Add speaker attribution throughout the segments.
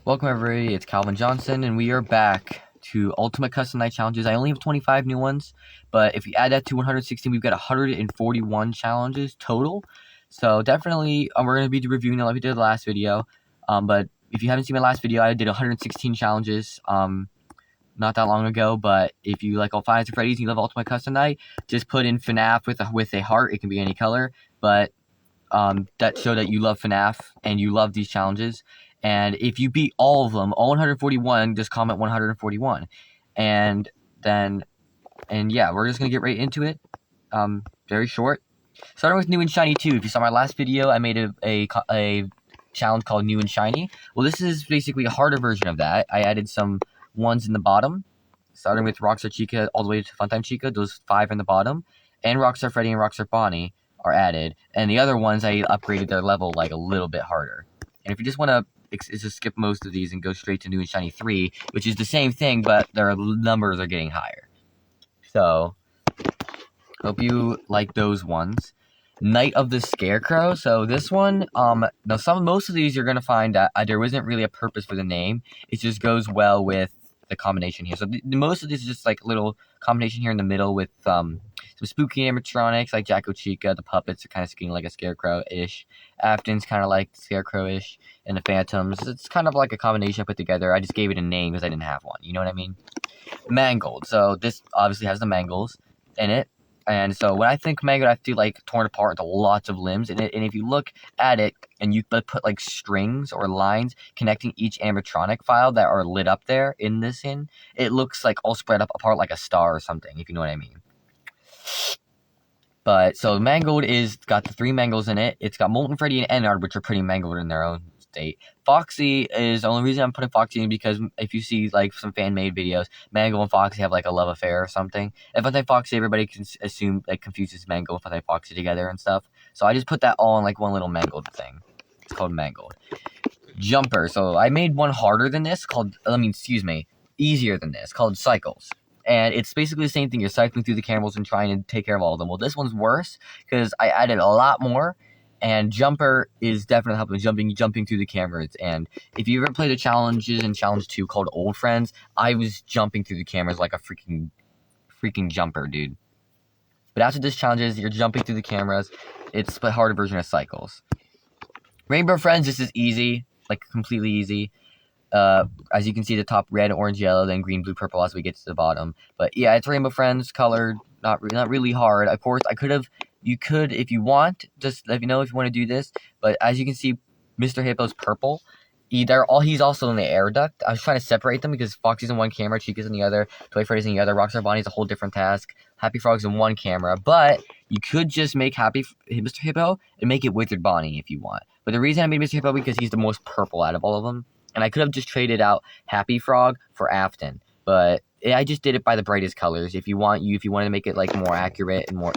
Speaker 1: Welcome everybody, it's Calvin Johnson, and we are back to Ultimate Custom Night Challenges. I only have 25 new ones, but if you add that to 116, we've got 141 challenges total. So definitely, we're going to be reviewing it like we did the last video. But if you haven't seen my last video, I did 116 challenges not that long ago. But if you like all Five Nights at Freddy's and you love Ultimate Custom Night, just put in FNAF with a heart. It can be any color, but that show that you love FNAF and you love these challenges. And if you beat all of them, all 141, just comment 141. And yeah, we're just going to get right into it. Very short. Starting with New and Shiny 2. If you saw my last video, I made a challenge called New and Shiny. Well, this is basically a harder version of that. I added some ones in the bottom, starting with Rockstar Chica all the way to Funtime Chica. Those 5 in the bottom. And Rockstar Freddy and Rockstar Bonnie are added. And the other ones, I upgraded their level like a little bit harder. And if you just want to just skip most of these and go straight to New and Shiny 3, which is the same thing, but their numbers are getting higher. So, hope you like those ones. Night of the Scarecrow. So this one, now most of these you're gonna find that there wasn't really a purpose for the name. It just goes well with the combination here. So most of these is just like a little combination here in the middle with some spooky animatronics like Jacko Chica. The puppets are kind of skinny like a scarecrow-ish. Afton's kind of like scarecrow-ish. And the Phantoms, it's kind of like a combination I put together. I just gave it a name because I didn't have one. You know what I mean? Mangled. So this obviously has the Mangles in it. And so when I think Mangled, I feel like torn apart into lots of limbs. And if you look at it and you put like strings or lines connecting each animatronic file that are lit up there in this scene, it looks like all spread up apart like a star or something, if you know what I mean. But so Mangled got the 3 Mangles in it. It's got Molten Freddy and Ennard, which are pretty mangled in their own state. Foxy is the only reason I'm putting Foxy in because if you see like some fan-made videos, Mangle and Foxy have like a love affair or something. And Funtime Foxy, everybody can assume like confuses Mangle and Funtime Foxy together and stuff. So I just put that all in like one little Mangled thing. It's called Mangled. Jumper. So I made one harder than this easier than this, called Cycles. And it's basically the same thing. You're cycling through the cameras and trying to take care of all of them. Well, this one's worse because I added a lot more. And Jumper is definitely helping jumping through the cameras. And if you ever played the challenges in Challenge 2 called Old Friends, I was jumping through the cameras like a freaking jumper, dude. But after this challenge, you're jumping through the cameras. It's a harder version of Cycles. Rainbow Friends, this is easy, like completely easy. As you can see, the top red, orange, yellow, then green, blue, purple as we get to the bottom. But yeah, it's Rainbow Friends colored, not really hard. Of course, you could, if you want, just let me know if you want to do this. But as you can see, Mr. Hippo's purple. He's also in the air duct. I was trying to separate them because Foxy's in one camera, Chica's in the other, Toy Freddy's in the other, Rockstar Bonnie's a whole different task, Happy Frog's in one camera. But you could just make Mr. Hippo and make it Withered Bonnie if you want. But the reason I made Mr. Hippo because he's the most purple out of all of them. And I could have just traded out Happy Frog for Afton, but I just did it by the brightest colors. If you wanted to make it like more accurate and more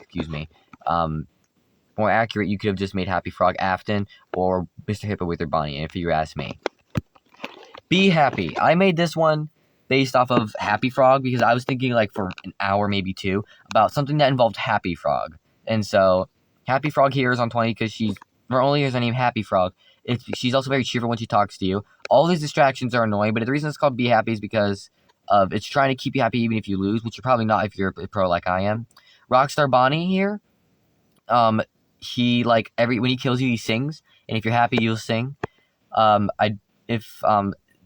Speaker 1: accurate, you could have just made Happy Frog Afton or Mr. Hippo Withered Bonnie. If you ask me, Be Happy. I made this one based off of Happy Frog because I was thinking like for an hour, maybe 2, about something that involved Happy Frog. And so Happy Frog here is on 20 because not only is her name Happy Frog, she's also very cheerful when she talks to you. All these distractions are annoying, but the reason it's called Be Happy is because it's trying to keep you happy even if you lose, which you're probably not if you're a pro like I am. Rockstar Bonnie here, he like when he kills you, he sings, and if you're happy, you'll sing.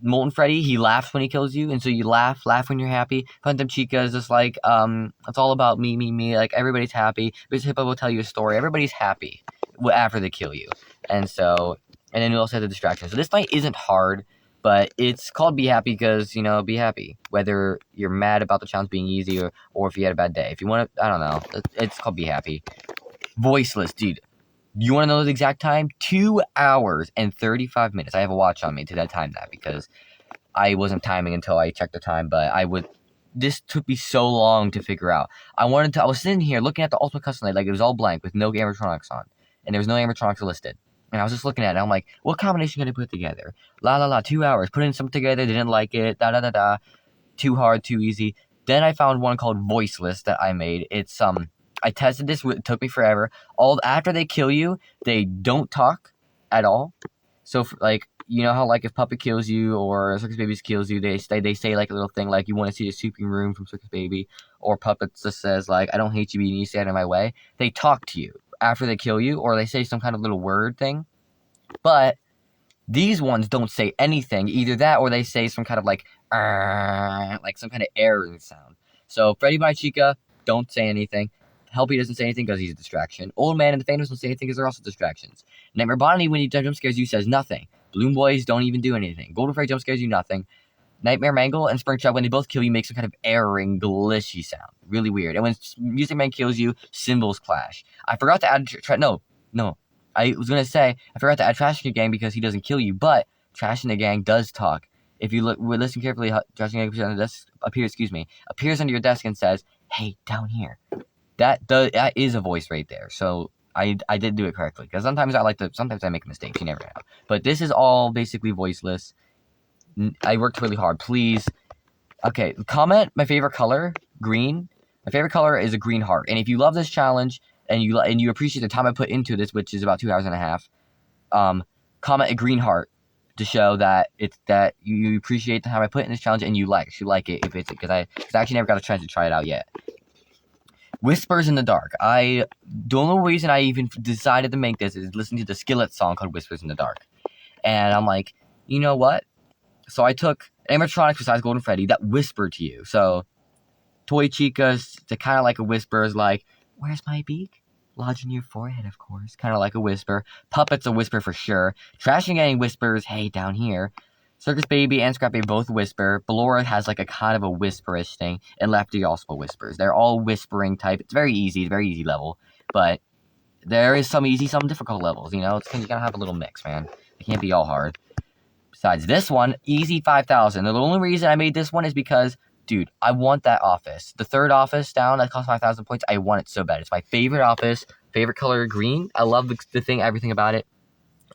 Speaker 1: Molten Freddy, he laughs when he kills you, and so you laugh when you're happy. Funtime Chica is just like it's all about me, like everybody's happy. Mr. Hippo will tell you a story. Everybody's happy after they kill you, and then you also have the distraction. So this fight isn't hard, but it's called Be Happy because, be happy. Whether you're mad about the challenge being easy or if you had a bad day. If you want to, I don't know. It's called Be Happy. Voiceless, dude. You want to know the exact time? 2 hours and 35 minutes. I have a watch on me to time that because I wasn't timing until I checked the time, but this took me so long to figure out. I was sitting here looking at the Ultimate Custom Night like it was all blank with no animatronics on. And there was no animatronics listed. And I was just looking at it, and I'm like, what combination can I put together? 2 hours. Putting something together, didn't like it, too hard, too easy. Then I found one called Voiceless that I made. It's, I tested this, it took me forever. After they kill you, they don't talk at all. So, you know how, like, if Puppet kills you or Circus Baby kills you, they say like a little thing like, you want to see the sweeping room from Circus Baby, or Puppet just says like, I don't hate you, but you need to stay out of my way. They talk to you after they kill you, or they say some kind of little word thing. But these ones don't say anything. Either that, or they say some kind of like some kind of error sound. So Freddy, Bonnie, Chica don't say anything. Helpy doesn't say anything because he's a distraction. Old Man and the Phantoms don't say anything because they're also distractions. Nightmare Bonnie, when he jump scares you, says nothing. Balloon Boys don't even do anything. Golden Freddy jump scares you, nothing. Nightmare Mangle and Springtrap, when they both kill you, make some kind of erring, glitchy sound. Really weird. And when Music Man kills you, cymbals clash. I forgot to add... No. I was going to say, I forgot to add Trash in the Gang because he doesn't kill you, but Trash in the Gang does talk. If you listen carefully, Trash in the Gang appears under your desk and says, hey, down here. That is a voice right there. So I did do it correctly. Because sometimes I make mistakes. You never know. But this is all basically voiceless. I worked really hard. Please. Okay, comment my favorite color, green. My favorite color is a green heart. And if you love this challenge and you appreciate the time I put into this, which is about 2 hours and a half, comment a green heart to show that you appreciate the time I put in this challenge and you like it because I actually never got a chance to try it out yet. Whispers in the Dark. The only reason I even decided to make this is listening to the Skillet song called Whispers in the Dark. And I'm like, you know what? So I took animatronics besides Golden Freddy that whisper to you. So Toy Chica's, they're kind of like a whisper, is like, where's my beak? Lodge in your forehead, of course. Kind of like a whisper. Puppet's a whisper for sure. Trash and Gang whispers, hey, down here. Circus Baby and Scrap Baby both whisper. Ballora has like a kind of a whisperish thing. And Lefty also whispers. They're all whispering type. It's very easy level. But there is some easy, some difficult levels, you know? You gotta have a little mix, man. It can't be all hard. Besides this one, easy 5,000. The only reason I made this one is because, dude, I want that office. The third office down that costs 5,000 points, I want it so bad. It's my favorite office, favorite color green. I love the thing, everything about it.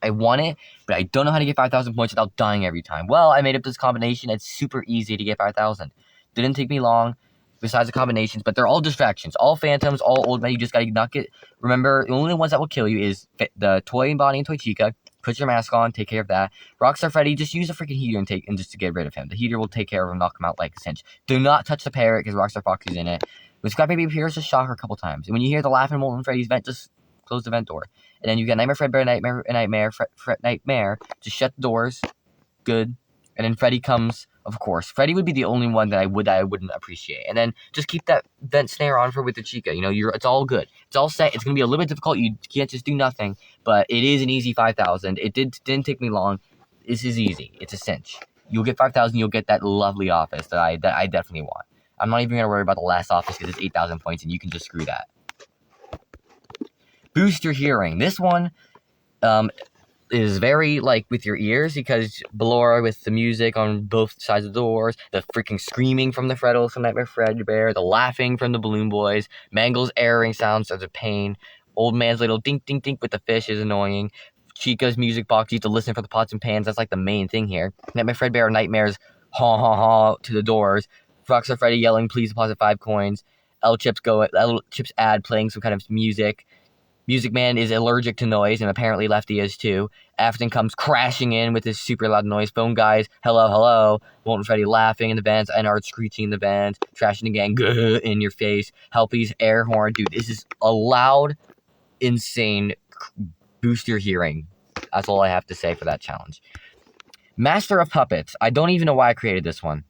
Speaker 1: I want it, but I don't know how to get 5,000 points without dying every time. Well, I made up this combination. It's super easy to get 5,000. Didn't take me long, besides the combinations, but they're all distractions. All phantoms, all old men. You just gotta not get... Remember, the only ones that will kill you is the Toy and Bonnie and Toy Chica. Put your mask on, take care of that. Rockstar Freddy, just use a freaking heater and just to get rid of him. The heater will take care of him, knock him out like a cinch. Do not touch the parrot because Rockstar Foxy's in it. When Scrap Baby appears, just shock her a couple times. And when you hear the laughing molten Freddy's vent, just close the vent door. And then you got Nightmare Fredbear, Nightmare. Just shut the doors. Good. And then Freddy comes, of course. Freddy would be the only one that I wouldn't appreciate. And then just keep that vent snare on for with the Chica. You know, it's all good. It's all set. It's gonna be a little bit difficult. You can't just do nothing. But it is an easy 5,000. It didn't take me long. This is easy. It's a cinch. You'll get 5,000. You'll get that lovely office that I definitely want. I'm not even gonna worry about the last office because it's 8,000 points, and you can just screw that. Boost your hearing. This one is very, like, with your ears because Ballora with the music on both sides of the doors, the freaking screaming from the Freddles from Nightmare Fredbear, the laughing from the Balloon Boys, Mangle's airing sounds as a pain, Old Man's little dink dink dink with the fish is annoying, Chica's music box, you have to listen for the pots and pans, that's like the main thing here, Nightmare Fredbear Nightmare's ha ha ha to the doors, Rockstar Freddy yelling please deposit 5 coins, L Chips ad playing some kind of music, Music Man is allergic to noise, and apparently Lefty is too. Afton comes crashing in with his super loud noise. Phone guys, hello, hello. Molten Freddy laughing in the vents. Ennard screeching in the vents. Trash in the Gang, in your face. Helpy's air horn. Dude, this is a loud, insane boost your hearing. That's all I have to say for that challenge. Master of Puppets. I don't even know why I created this one.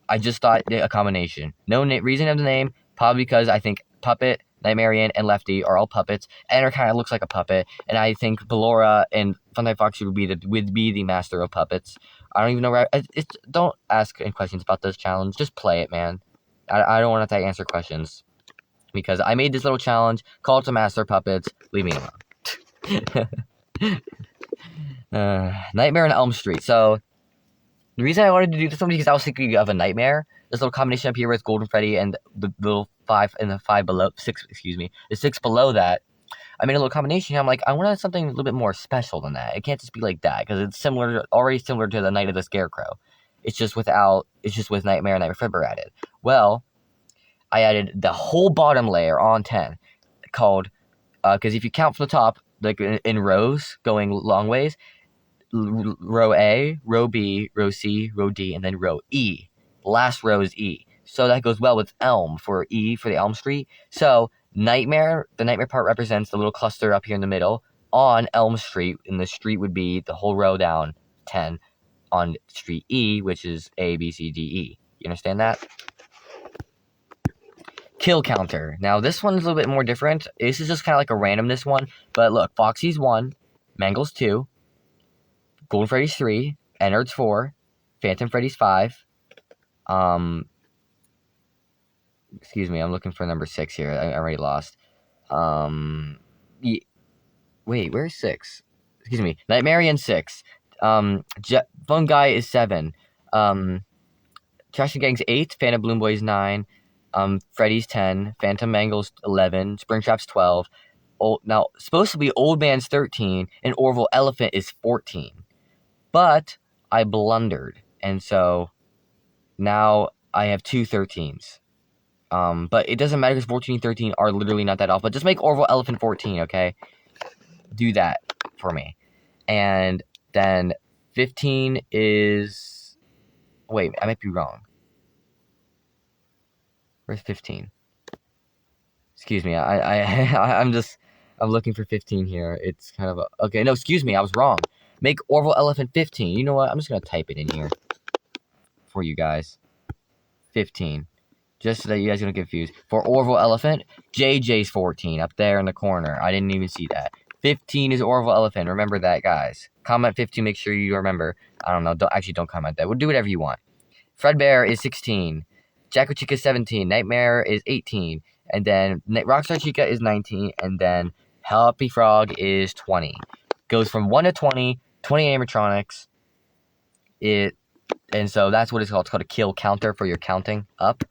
Speaker 1: I just thought a combination. No reason of the name. Probably because I think Puppet, Nightmarian, and Lefty are all puppets. Enter kind of looks like a puppet, and I think Ballora and Funtime Foxy would be the master of puppets. I don't even know where. Don't ask any questions about this challenge. Just play it, man. I don't want to answer questions because I made this little challenge. Call it to Master Puppets. Leave me alone. Nightmare on Elm Street. So the reason I wanted to do this one because I was thinking of a nightmare. This little combination up here with Golden Freddy and the little 5 and the 6, the 6 below that. I made a little combination. I'm like, I want something a little bit more special than that. It can't just be like that because it's already similar to the Night of the Scarecrow. It's just with Nightmare and Nightmare Fredbear added. Well, I added the whole bottom layer on 10 called, because if you count from the top, like in rows going long ways, row A, row B, row C, row D, and then row E. Last row is E. So that goes well with Elm for E for the Elm Street. So Nightmare, the Nightmare part represents the little cluster up here in the middle on Elm Street, and the street would be the whole row down 10 on Street E, which is A, B, C, D, E. You understand that? Kill counter. Now this one is a little bit more different. This is just kind of like a randomness one. But look, Foxy's 1, Mangle's 2, Golden Freddy's 3, Ennard's 4, Phantom Freddy's 5. Excuse me, I'm looking for number 6 here. I already lost. Wait, where's 6? Excuse me, Nightmarian 6. Fun Guy is 7. Trash and Gang's 8. Phantom Balloon Boy's 9. Freddy's 10. Phantom Mangle's 11. Springtrap's 12. Now, supposed to be Old Man's 13, and Orville Elephant is 14. But I blundered, and so now I have 2 13s. But it doesn't matter because 14 and 13 are literally not that off. But just make Orville Elephant 14, okay? Do that for me. And then 15 is... Wait, I might be wrong. Where's 15? Excuse me, I'm looking for 15 here. It's kind of a... Okay, no, excuse me, I was wrong. Make Orville Elephant 15. You know what? I'm just going to type it in here for you guys. 15. Just so that you guys don't get confused. For Orville Elephant, JJ's 14 up there in the corner. I didn't even see that. 15 is Orville Elephant. Remember that, guys. Comment 15. Make sure you remember. I don't know. Don't comment that. We'll do whatever you want. Fredbear is 16. Jacko Chica is 17. Nightmare is 18. And then Rockstar Chica is 19. And then Happy Frog is 20. Goes from 1 to 20. 20 animatronics. And so that's what it's called. It's called a kill counter for your counting up.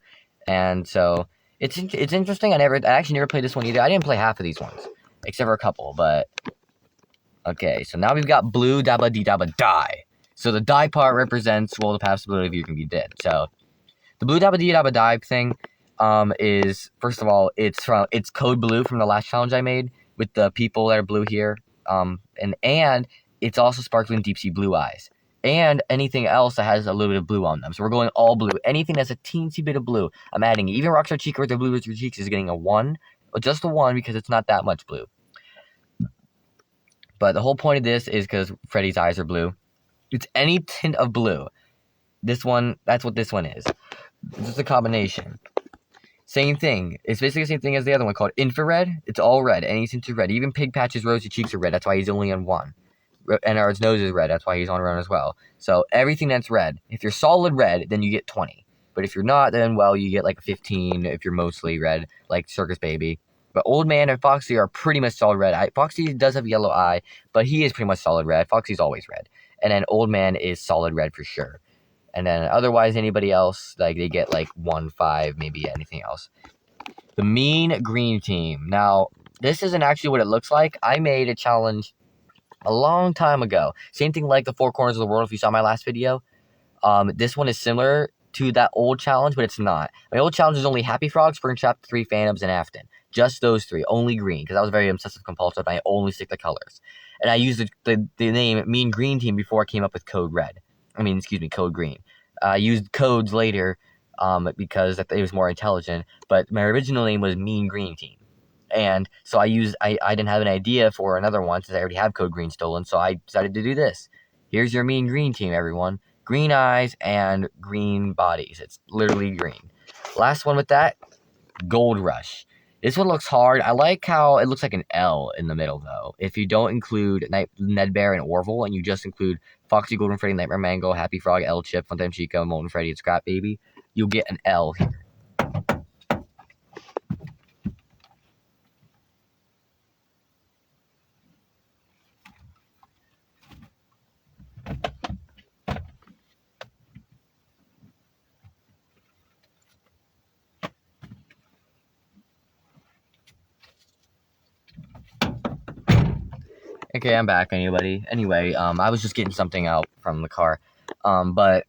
Speaker 1: And so it's interesting. I actually never played this one either. I didn't play half of these ones, except for a couple. But okay, so now we've got Blue Dabba Dee Dabba Die. So the die part represents the possibility of you can be dead. So the Blue Dabba Dee Dabba Die thing is, first of all, it's code blue from the last challenge I made with the people that are blue here. And it's also sparkling deep sea blue eyes. And anything else that has a little bit of blue on them. So we're going all blue. Anything that's a teensy bit of blue, I'm adding it. Even Rockstar Chica with the blue with your cheeks is getting a 1. Just a 1 because it's not that much blue. But the whole point of this is because Freddy's eyes are blue. It's any tint of blue. This one, that's what this one is. It's just a combination. Same thing. It's basically the same thing as the other one called Infrared. It's all red. Any tint of red. Even Pig Patch's rosy cheeks are red. That's why he's only on 1. And Ennard's nose is red. That's why he's on run as well. So everything that's red. If you're solid red, then you get 20. But if you're not, then, well, you get like a 15 if you're mostly red, like Circus Baby. But Old Man and Foxy are pretty much solid red. Foxy does have a yellow eye, but he is pretty much solid red. Foxy's always red. And then Old Man is solid red for sure. And then otherwise, anybody else, like, they get like 1, 5, maybe anything else. The Mean Green Team. Now, this isn't actually what it looks like. I made a challenge a long time ago. Same thing like the Four Corners of the World, if you saw my last video. This one is similar to that old challenge, but it's not. My old challenge is only Happy Frog, Springtrap, 3 Phantoms, and Afton. Just those 3, only green, because I was very obsessive compulsive, and I only stick to colors. And I used the name Mean Green Team before I came up with Code Red. Code Green. I used codes later because it was more intelligent, but my original name was Mean Green Team. And so I didn't have an idea for another one since I already have Code Green stolen, so I decided to do this. Here's your Mean Green Team, everyone. Green eyes and green bodies. It's literally green. Last one with that, Gold Rush. This one looks hard. I like how it looks like an L in the middle, though. If you don't include Ned Bear and Orville, and you just include Foxy, Golden Freddy, Nightmare Mango, Happy Frog, L Chip, Funtime Chica, Molten Freddy, and Scrap Baby, you'll get an L here. Okay, I'm back, anybody. Anyway, I was just getting something out from the car. But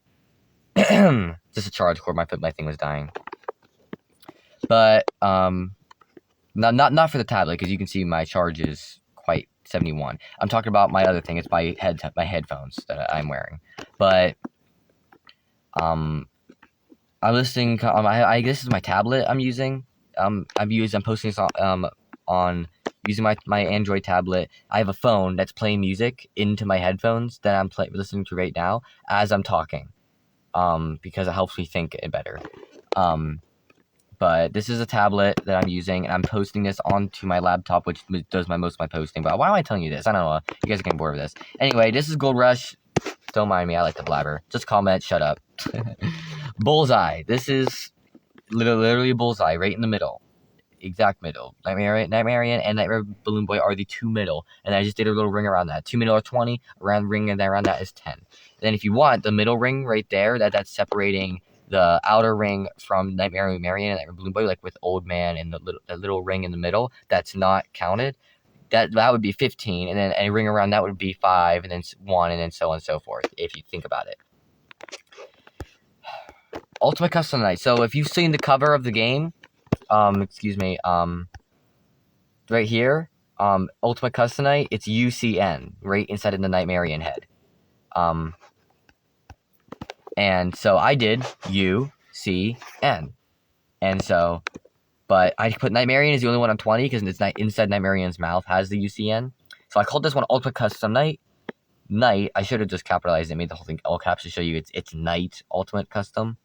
Speaker 1: just a charge cord, my thing was dying. But not for the tablet, because you can see my charge is quite 71. I'm talking about my other thing. It's my headphones that I'm wearing. But I'm listening. I guess this is my tablet I'm using. I'm posting this on using my Android tablet. I have a phone that's playing music into my headphones that I'm listening to right now as I'm talking. Because it helps me think better. But this is a tablet that I'm using, and I'm posting this onto my laptop, which does most of my posting. But why am I telling you this? I don't know. You guys are getting bored of this. Anyway, this is Gold Rush. Don't mind me. I like to blabber. Just comment. Shut up. Bullseye. This is literally Bullseye, right in the middle. Exact middle. Nightmarian and Nightmare Balloon Boy are the two middle. And I just did a little ring around that. Two middle are 20. Ring around that is 10. And then if you want, the middle ring right there, that's separating the outer ring from Nightmare Marion and Nightmare Balloon Boy, like with Old Man and the little ring in the middle, that's not counted. That would be 15, and then a ring around that would be 5, and then 1, and then so on and so forth, if you think about it. Ultimate Custom Night. So if you've seen the cover of the game, right here, Ultimate Custom Night, it's UCN, right inside of the Nightmarian head. And so I did UCN. And so, but I put Nightmarian is the only one on 20 because it's inside Nightmarian's mouth has the UCN. So I called this one Ultimate Custom Night. Night, I should have just capitalized it, made the whole thing all caps to show you it's Night Ultimate Custom.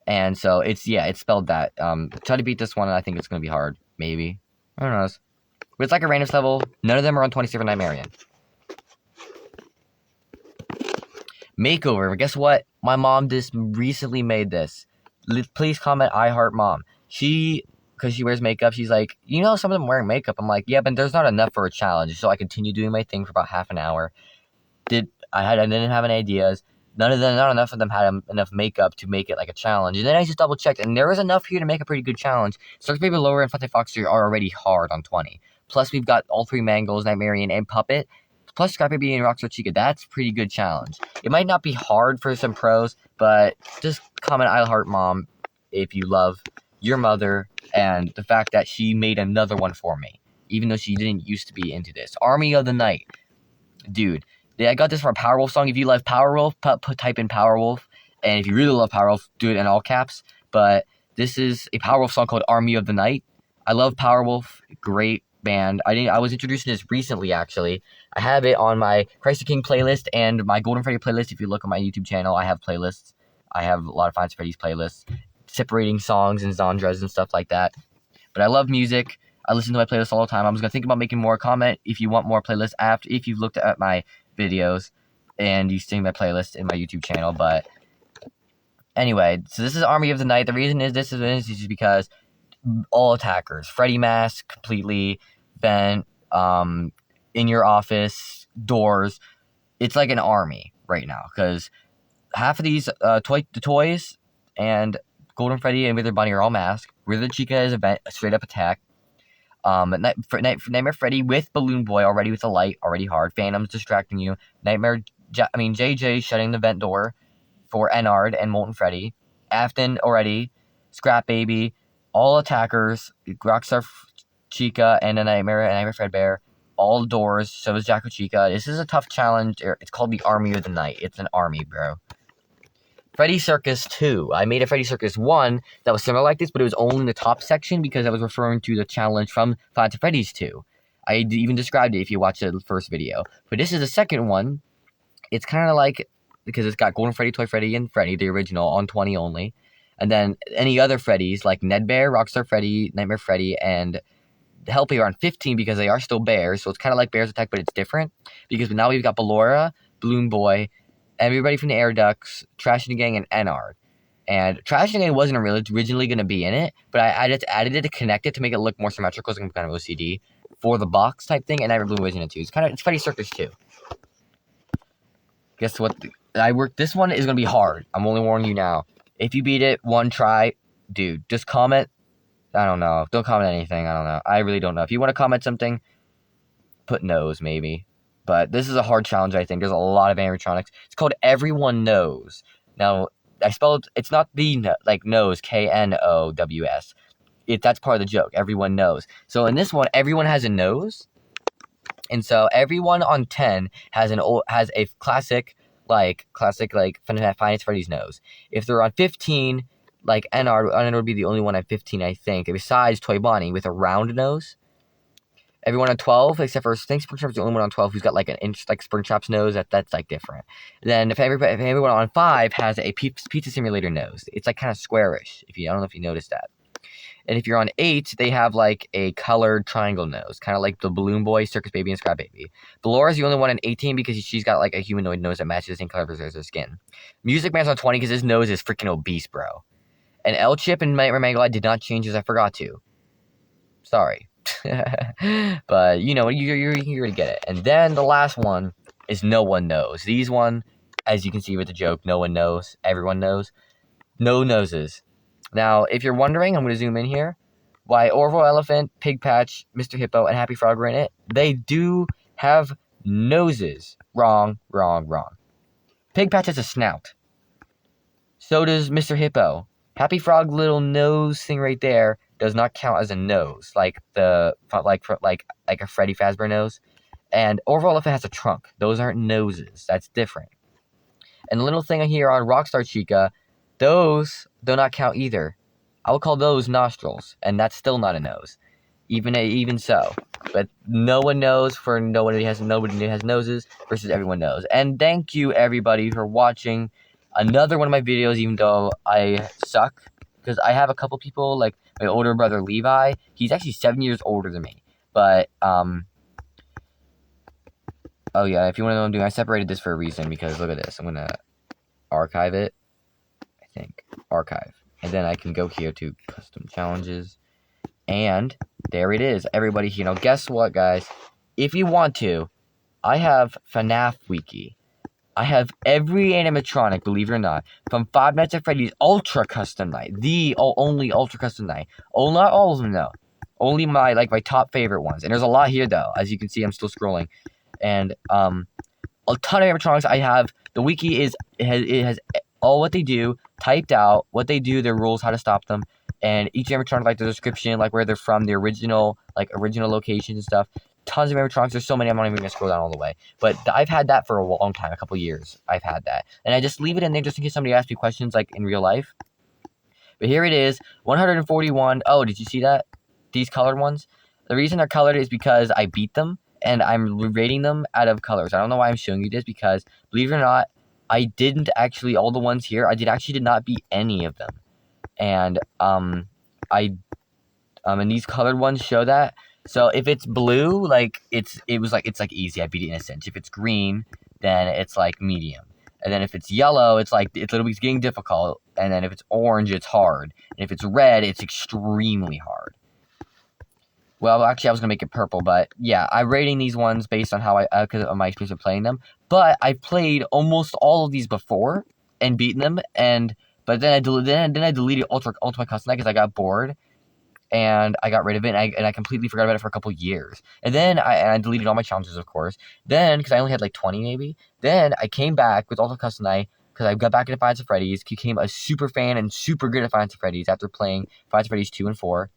Speaker 1: And so it's spelled that. Try to beat this one, and I think it's going to be hard. Maybe. I don't know. But it's like a randomness level. None of them are on 27 Nightmarian. Makeover. Guess what? My mom just recently made this. Please comment I heart mom. Because she wears makeup, she's like, some of them wearing makeup. I'm like, yeah, but there's not enough for a challenge. So I continue doing my thing for about half an hour. I didn't have any ideas. Not enough of them had enough makeup to make it like a challenge. And then I just double checked, and there was enough here to make a pretty good challenge. Stark Baby Lower and Fluffy Fox are already hard on 20. Plus we've got all three Mangles, Nightmarian, and Puppet. Plus Scrap Baby and Rockstar Chica. That's a pretty good challenge. It might not be hard for some pros, but just comment I heart mom if you love your mother and the fact that she made another one for me, even though she didn't used to be into this. Army of the Night. Dude, I got this from a Powerwolf song. If you love Powerwolf, type in Powerwolf. And if you really love Powerwolf, do it in all caps. But this is a Powerwolf song called Army of the Night. I love Powerwolf. Great band. I was introduced to this recently, actually. I have it on my Christ the King playlist and my Golden Freddy playlist. If you look on my YouTube channel, I have playlists. I have a lot of Five Nights at Freddy's playlists, separating songs and genres and stuff like that. But I love music. I listen to my playlist all the time. I was going to think about making more. Comment if you want more playlists if you've looked at my videos and you see my playlist in my YouTube channel. But anyway, so this is Army of the Night. The reason this is just because all attackers, Freddy mask completely bent, in your office, doors. It's like an army right now because half of these toys and Golden Freddy and Wither Bunny are all masked. Wither Chica is a straight up attack. Nightmare Freddy with Balloon Boy already with the light, already hard. Phantom's distracting you. JJ shutting the vent door for Ennard and Molten Freddy. Afton already. Scrap Baby. All attackers. Rockstar Chica and Nightmare Fredbear. All doors. So is Jacko Chica. This is a tough challenge. It's called the Army of the Night. It's an army, bro. Freddy Circus 2. I made a Freddy Circus 1 that was similar like this, but it was only in the top section because I was referring to the challenge from Five Nights at Freddy's 2. I even described it if you watched the first video. But this is the second one. It's kind of like, because it's got Golden Freddy, Toy Freddy, and Freddy, the original, on 20 only. And then any other Freddys, like Ned Bear, Rockstar Freddy, Nightmare Freddy, and Helpy are on 15 because they are still bears. So it's kind of like Bears Attack, but it's different. Because now we've got Ballora, Balloon Boy, everybody from the Air Ducks, Trash and the Gang, and Ennard. And Trash and the Gang wasn't originally going to be in it, but I added it to connect it to make it look more symmetrical, so I'm kind of OCD, for the box type thing, and Nightmare Balloon Boy's in it too. It's Freddy Circus 2. Guess what? This one is going to be hard. I'm only warning you now. If you beat it, one try, dude, just comment. I don't know. Don't comment anything. I don't know. I really don't know. If you want to comment something, put no's maybe. But this is a hard challenge, I think. There's a lot of animatronics. It's called Everyone Knows. Now, I spelled, it's not the, like, knows, Knows. That's part of the joke. Everyone knows. So in this one, everyone has a nose. And so everyone on 10 has a classic Finance Freddy's nose. If they're on 15, like Ennard would be the only one at 15, I think, besides Toy Bonnie with a round nose. Everyone on 12, except for Springtrap's the only one on 12 who's got like an inch like Springtrap's nose. That's like different. Then if everyone on 5 has a Pizza Simulator nose, it's like kind of squarish. I don't know if you noticed that. And if you're on 8, they have like a colored triangle nose, kind of like the Balloon Boy, Circus Baby, and Scrap Baby. Bellaura's the only one in 18 because she's got like a humanoid nose that matches the same color as her skin. Music Man's on 20 because his nose is freaking obese, bro. And L-Chip and Nightmare Mangle did not change as I forgot to. Sorry. But, you know, you're going to get it. And then the last one is No One Knows. These one, as you can see with the joke, no one knows. Everyone knows. No noses. Now, if you're wondering, I'm going to zoom in here, why Orville Elephant, Pig Patch, Mr. Hippo, and Happy Frog are in it. They do have noses. Wrong. Pig Patch has a snout. So does Mr. Hippo. Happy Frog little nose thing right there does not count as a nose, like a Freddy Fazbear nose. And Orville Elephant has a trunk. Those aren't noses. That's different. And the little thing here on Rockstar Chica, those do not count either. I would call those nostrils, and that's still not a nose, even so. But no one knows for nobody has noses versus everyone knows. And thank you everybody for watching another one of my videos, even though I suck, because I have a couple people like my older brother Levi. He's actually 7 years older than me, but oh yeah, if you want to know what I'm doing, I separated this for a reason because look at this. I'm gonna archive it. Archive, and then I can go here to custom challenges, and there it is. Everybody, guess what, guys? If you want to, I have FNAF Wiki. I have every animatronic, believe it or not, from Five Nights at Freddy's Ultra Custom Night, the only Ultra Custom Night. Oh, not all of them though. Only my top favorite ones. And there's a lot here though. As you can see, I'm still scrolling, and a ton of animatronics. I have the wiki it has all what they do typed out, what they do, their rules, how to stop them, and each animatronic, like the description, like where they're from, the original locations and stuff. Tons of animatronics. There's so many, I'm not even gonna scroll down all the way. But I've had that for a long time, a couple years. I've had that, and I just leave it in there just in case somebody asks me questions like in real life. But here it is, 141. Oh, did you see that? These colored ones. The reason they're colored is because I beat them, and I'm rating them out of colors. I don't know why I'm showing you this because, believe it or not, I didn't actually, all the ones here, I did not beat any of them. And, and these colored ones show that. So if it's blue, it's easy, I beat it in a sense. If it's green, then it's like medium. And then if it's yellow, it's getting difficult. And then if it's orange, it's hard. And if it's red, it's extremely hard. Well, actually, I was going to make it purple, but yeah, I'm rating these ones based on how because of my experience of playing them. But I've played almost all of these before and beaten them, but then I deleted Ultimate Custom Night because I got bored, and I got rid of it, and I completely forgot about it for a couple years. And then I deleted all my challenges, of course. Then, because I only had like 20 maybe, then I came back with Ultimate Custom Night because I got back into Five Nights at Freddy's, became a super fan and super good at Five Nights at Freddy's after playing Five Nights at Freddy's 2 and 4.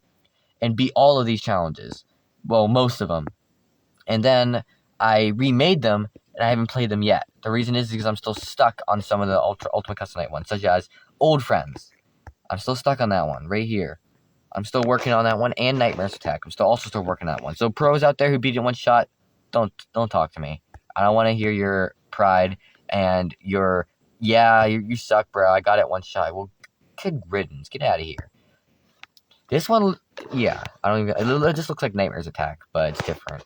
Speaker 1: And beat all of these challenges. Well, most of them. And then I remade them, and I haven't played them yet. The reason is because I'm still stuck on some of the Ultimate Custom Night ones, such as Old Friends. I'm still stuck on that one, right here. I'm still working on that one, and Nightmares Attack. I'm still working on that one. So pros out there who beat it one shot, don't talk to me. I don't want to hear your pride and you suck, bro. I got it one shot. Well, good riddance. Get out of here. This one, yeah, it just looks like Nightmares Attack, but it's different.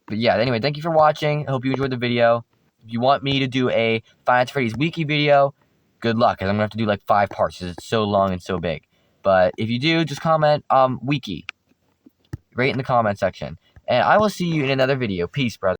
Speaker 1: But yeah, anyway, thank you for watching. I hope you enjoyed the video. If you want me to do a Five Nights at Freddy's Wiki video, good luck, because I'm going to have to do like 5 parts, because it's so long and so big. But if you do, just comment, Wiki, right in the comment section. And I will see you in another video. Peace, brother.